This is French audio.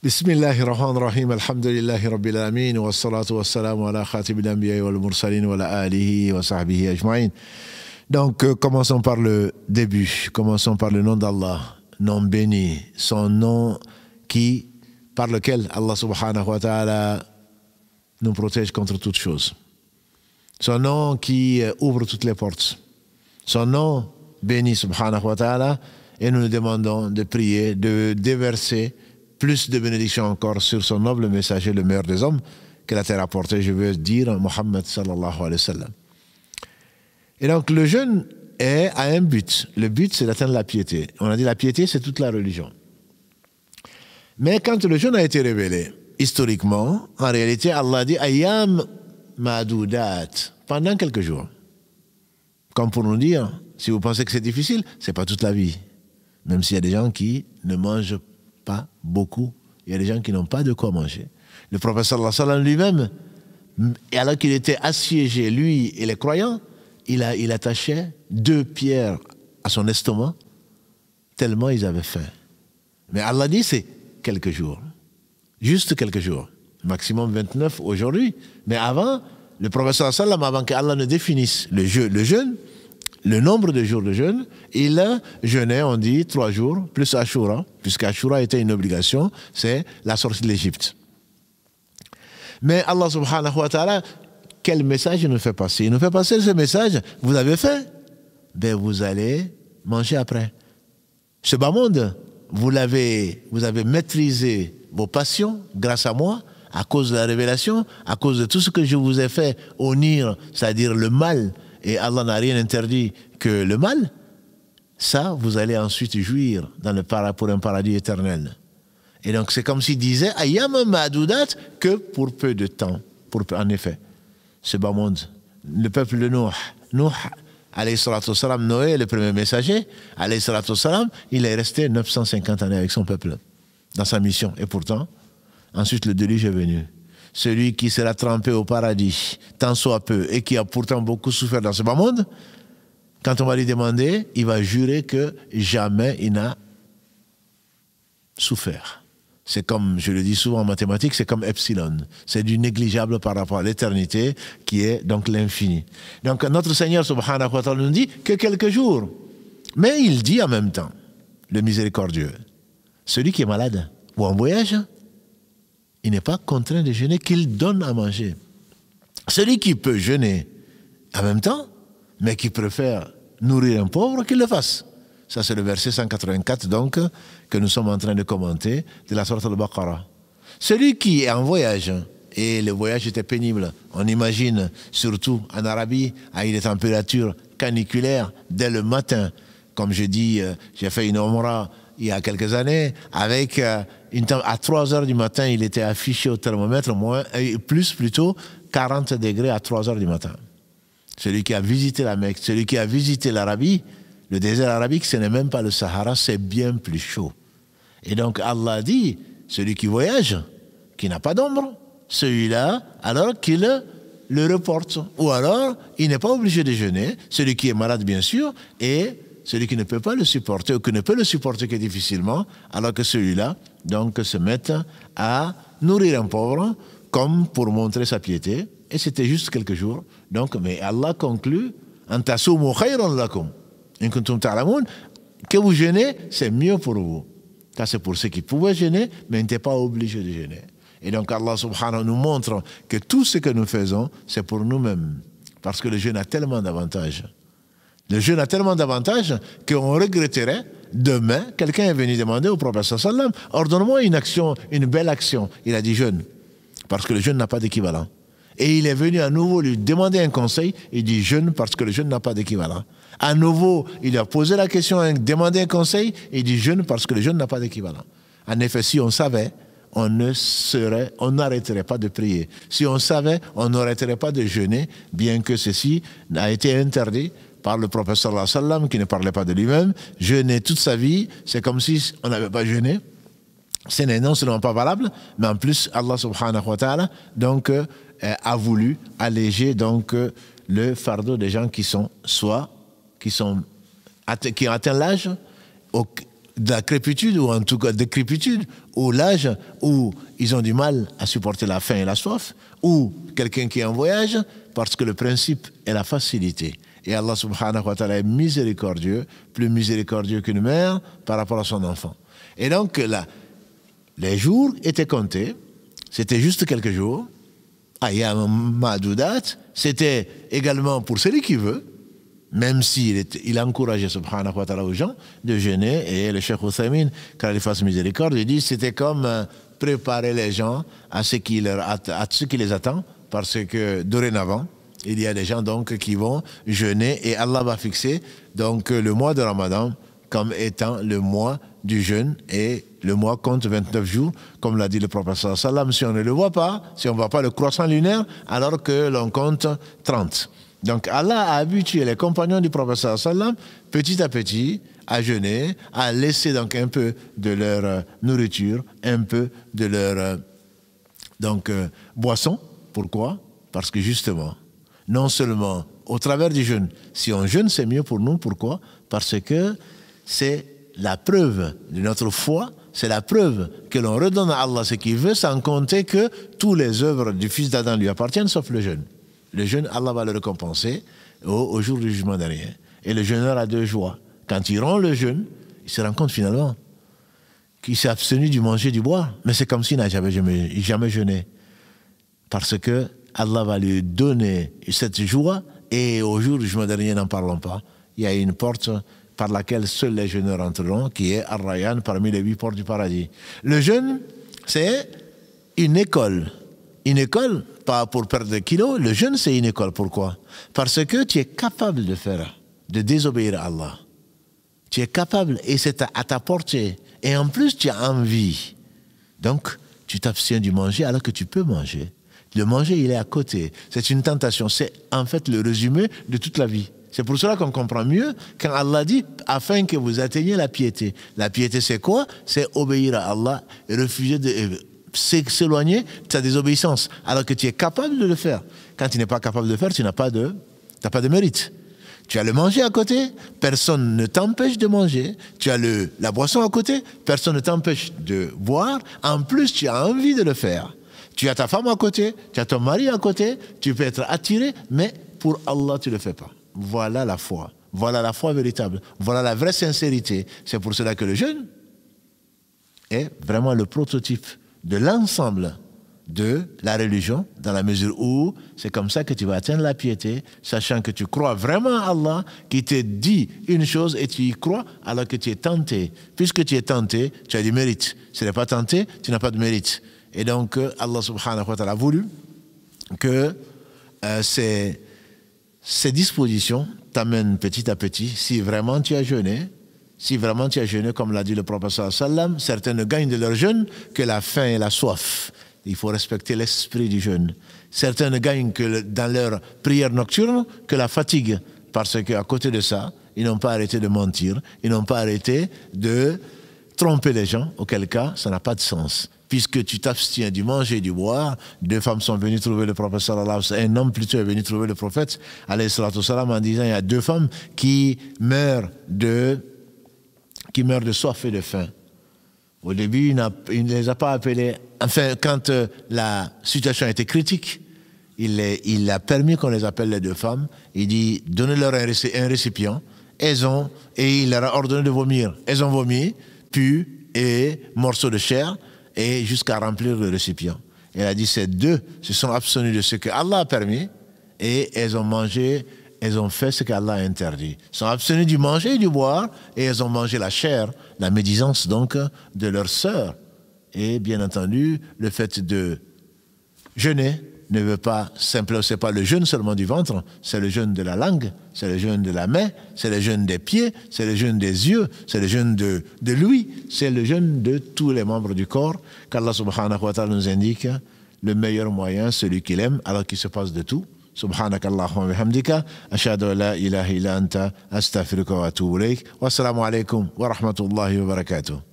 بسم الله الرحمن الرحيم الحمد لله رب العالمين والصلاة والسلام على خاتم الأنبياء والمرسلين وعلى آله وصحبه أجمعين. Donc, commençons par le début. Commençons par le nom d'Allah, nom béni, son nom par lequel Allah subhanahu wa ta'ala nous protège contre toutes choses. Son nom qui ouvre toutes les portes. Son nom béni subhanahu wa ta'ala, et nous nous demandons de prier, de déverser plus de bénédictions encore sur son noble messager, le meilleur des hommes, que la terre a porté, je veux dire, Mohammed sallallahu alayhi wa sallam. Et donc le jeûne a un but. Le but, c'est d'atteindre la piété. On a dit la piété, c'est toute la religion. Mais quand le jeûne a été révélé, historiquement, en réalité, Allah dit Ayyam ma'doudat, pendant quelques jours. Comme pour nous dire, si vous pensez que c'est difficile, c'est pas toute la vie. Même s'il y a des gens qui ne mangent pas beaucoup, il y a des gens qui n'ont pas de quoi manger. Le prophète sallallahu alayhi wa sallam lui-même, alors qu'il était assiégé, lui et les croyants, il attachait 2 pierres à son estomac, tellement ils avaient faim. Mais Allah dit c'est quelques jours, juste quelques jours, maximum 29 aujourd'hui. Mais avant, le prophète sallallahu alayhi wa sallam, avant qu'Allah ne définisse le jeûne, le nombre de jours de jeûne, il jeûnait, on dit, 3 jours, plus Ashura, puisque Ashura était une obligation, c'est la sortie de l'Égypte. Mais Allah subhanahu wa ta'ala, quel message il nous fait passer? Il nous fait passer ce message, vous avez faim, ben vous allez manger après. Ce bas monde, vous avez maîtrisé vos passions grâce à moi, à cause de la révélation, à cause de tout ce que je vous ai fait honnir, c'est-à-dire le mal, et Allah n'a rien interdit que le mal, ça, vous allez ensuite jouir pour un paradis éternel. Et donc, c'est comme s'il disait, Ayyam ma'doudat, que pour peu de temps. En effet, ce bas monde, le peuple de Nuh, alayhi salatu wassalam, Noé, le premier messager, alayhi salatu wassalam, il est resté 950 années avec son peuple, dans sa mission. Et pourtant, ensuite, le déluge est venu. Celui qui sera trempé au paradis, tant soit peu, et qui a pourtant beaucoup souffert dans ce bas monde, quand on va lui demander, il va jurer que jamais il n'a souffert. C'est comme, je le dis souvent en mathématiques, c'est comme epsilon. C'est du négligeable par rapport à l'éternité, qui est donc l'infini. Donc notre Seigneur subhanahu wa ta'ala nous dit que quelques jours. Mais il dit en même temps, le miséricordieux, celui qui est malade ou en voyage, il n'est pas contraint de jeûner, qu'il donne à manger. Celui qui peut jeûner en même temps, mais qui préfère nourrir un pauvre, qu'il le fasse. Ça, c'est le verset 184, donc, que nous sommes en train de commenter, de la sourate Al-Baqarah. Celui qui est en voyage, et le voyage était pénible, on imagine, surtout en Arabie, avec des températures caniculaires, dès le matin. Comme je dis, j'ai fait une Umrah il y a quelques années, avec à 3 heures du matin, il était affiché au thermomètre, plutôt 40 degrés à 3 heures du matin. Celui qui a visité la Mecque, celui qui a visité l'Arabie, le désert arabique, ce n'est même pas le Sahara, c'est bien plus chaud. Et donc Allah dit, celui qui voyage, qui n'a pas d'ombre, celui-là, alors qu'il le reporte. Ou alors, il n'est pas obligé de jeûner, celui qui est malade bien sûr, et celui qui ne peut pas le supporter, ou qui ne peut le supporter que difficilement, alors que celui-là, donc, se met à nourrir un pauvre, comme pour montrer sa piété, et c'était juste quelques jours. Donc, mais Allah conclut, Antasumu khayran lakum, in kuntum ta'lamun, que vous jeûnez, c'est mieux pour vous. Car c'est pour ceux qui pouvaient jeûner, mais n'étaient pas obligés de jeûner. Et donc Allah subhanahu nous montre que tout ce que nous faisons, c'est pour nous-mêmes. Parce que le jeûne a tellement d'avantages. Le jeûne a tellement d'avantages qu'on regretterait, demain, quelqu'un est venu demander au prophète sallallahu alayhi wa sallam, ordonne-moi une action, une belle action. Il a dit jeûne, parce que le jeûne n'a pas d'équivalent. Et il est venu à nouveau lui demander un conseil, il dit jeûne parce que le jeûne n'a pas d'équivalent. À nouveau, il a posé la question, demandé un conseil, il dit jeûne parce que le jeûne n'a pas d'équivalent. En effet, si on savait, on n'arrêterait pas de prier. Si on savait, on n'arrêterait pas de jeûner, bien que ceci a été interdit par le prophète sallallahu alayhi wa sallam, qui ne parlait pas de lui-même. Jeûner toute sa vie, c'est comme si on n'avait pas jeûné. Ce n'est non seulement pas valable, mais en plus, Allah subhanahu wa ta'ala, donc, a voulu alléger donc le fardeau des gens qui ont atteint l'âge de la crépitude, ou en tout cas de décrépitude, ou l'âge où ils ont du mal à supporter la faim et la soif, ou quelqu'un qui est en voyage, parce que le principe est la facilité. Et Allah subhanahu wa ta'ala est miséricordieux, plus miséricordieux qu'une mère par rapport à son enfant. Et donc là, les jours étaient comptés, c'était juste quelques jours. Ayam ma'doudat, c'était également pour celui qui veut, même s'il encourageait subhanahu wa ta'ala aux gens de jeûner. Et le Cheikh Oussamin, quand il fasse miséricorde, il dit c'était comme préparer les gens à ce qui les attend, parce que dorénavant, il y a des gens donc qui vont jeûner et Allah va fixer donc le mois de Ramadan comme étant le mois du jeûne, et le mois compte 29 jours, comme l'a dit le prophète sallallahu alayhi wa sallam. Si on ne le voit pas, si on ne voit pas le croissant lunaire, alors que l'on compte 30. Donc Allah a habitué les compagnons du prophète sallallahu alayhi wa sallam, petit à petit, à jeûner, à laisser donc un peu de leur nourriture, un peu de leur boisson. Pourquoi? Parce que justement, non seulement au travers du jeûne, si on jeûne, c'est mieux pour nous. Pourquoi? Parce que c'est la preuve de notre foi, c'est la preuve que l'on redonne à Allah ce qu'il veut, sans compter que toutes les œuvres du fils d'Adam lui appartiennent, sauf le jeûne. Le jeûne, Allah va le récompenser au jour du jugement dernier. Et le jeûneur a deux joies. Quand il rend le jeûne, il se rend compte finalement qu'il s'est abstenu du manger et du boire, mais c'est comme s'il n'a jamais jeûné. Parce que Allah va lui donner cette joie, et au jour du jugement dernier, n'en parlons pas, il y a une porte par laquelle seuls les jeûneurs entreront, qui est Ar-Rayyan, parmi les 8 portes du paradis. Le jeûne, c'est une école. Une école, pas pour perdre des kilos, le jeûne, c'est une école. Pourquoi? Parce que tu es capable de faire, de désobéir à Allah. Tu es capable, et c'est à ta portée. Et en plus, tu as envie. Donc, tu t'abstiens du manger alors que tu peux manger. Le manger, il est à côté. C'est une tentation. C'est en fait le résumé de toute la vie. C'est pour cela qu'on comprend mieux quand Allah dit « afin que vous atteigniez la piété ». La piété, c'est quoi? C'est obéir à Allah et refuser de s'éloigner de ta désobéissance, alors que tu es capable de le faire. Quand tu n'es pas capable de le faire, tu n'as pas de mérite. Tu as le manger à côté, personne ne t'empêche de manger. Tu as la boisson à côté, personne ne t'empêche de boire. En plus, tu as envie de le faire. Tu as ta femme à côté, tu as ton mari à côté, tu peux être attiré, mais pour Allah, tu ne le fais pas. Voilà la foi. Voilà la foi véritable. Voilà la vraie sincérité. C'est pour cela que le jeûne est vraiment le prototype de l'ensemble de la religion, dans la mesure où c'est comme ça que tu vas atteindre la piété, sachant que tu crois vraiment à Allah, qui te dit une chose et tu y crois alors que tu es tenté. Puisque tu es tenté, tu as du mérite. Si tu n'es pas tenté, tu n'as pas de mérite. Et donc, Allah subhanahu wa ta'ala a voulu que ces dispositions t'amènent petit à petit, si vraiment tu as jeûné, comme l'a dit le prophète sallallahu alayhi wa sallam, certains ne gagnent de leur jeûne que la faim et la soif. Il faut respecter l'esprit du jeûne. Certains ne gagnent que dans leur prière nocturne que la fatigue, parce qu'à côté de ça, ils n'ont pas arrêté de mentir, ils n'ont pas arrêté de tromper les gens, auquel cas, ça n'a pas de sens. Puisque tu t'abstiens du manger et du boire, 2 femmes sont venues trouver le prophète sallallahu alayhi wa sallam, un homme plutôt est venu trouver le prophète alayhi salatu wa sallam, en disant il y a 2 femmes qui meurent de soif et de faim. Au début, il ne les a pas appelées. Enfin, quand la situation était critique, il a permis qu'on les appelle les 2 femmes. Il dit, donnez-leur un récipient. Et il leur a ordonné de vomir. Elles ont vomi, pu et morceaux de chair, et jusqu'à remplir le récipient. Elle a dit, ces 2 se sont abstenues de ce que Allah a permis, et elles ont mangé. Elles ont fait ce qu'Allah a interdit. Elles sont abstenues du manger et du boire, et elles ont mangé la chair, la médisance donc de leur sœur. Et bien entendu, le fait de jeûner ne veut pas simplement, c'est pas le jeûne seulement du ventre, c'est le jeûne de la langue, c'est le jeûne de la main, c'est le jeûne des pieds, c'est le jeûne des yeux, c'est le jeûne de l'ouïe, c'est le jeûne de tous les membres du corps, qu'Allah subhanahu wa ta'ala nous indique le meilleur moyen, celui qu'il aime, alors qu'il se passe de tout. سبحانك اللهم وبحمدك أشهد أن لا إله إلا أنت أستغفرك وأتوب إليك والسلام عليكم ورحمة الله وبركاته.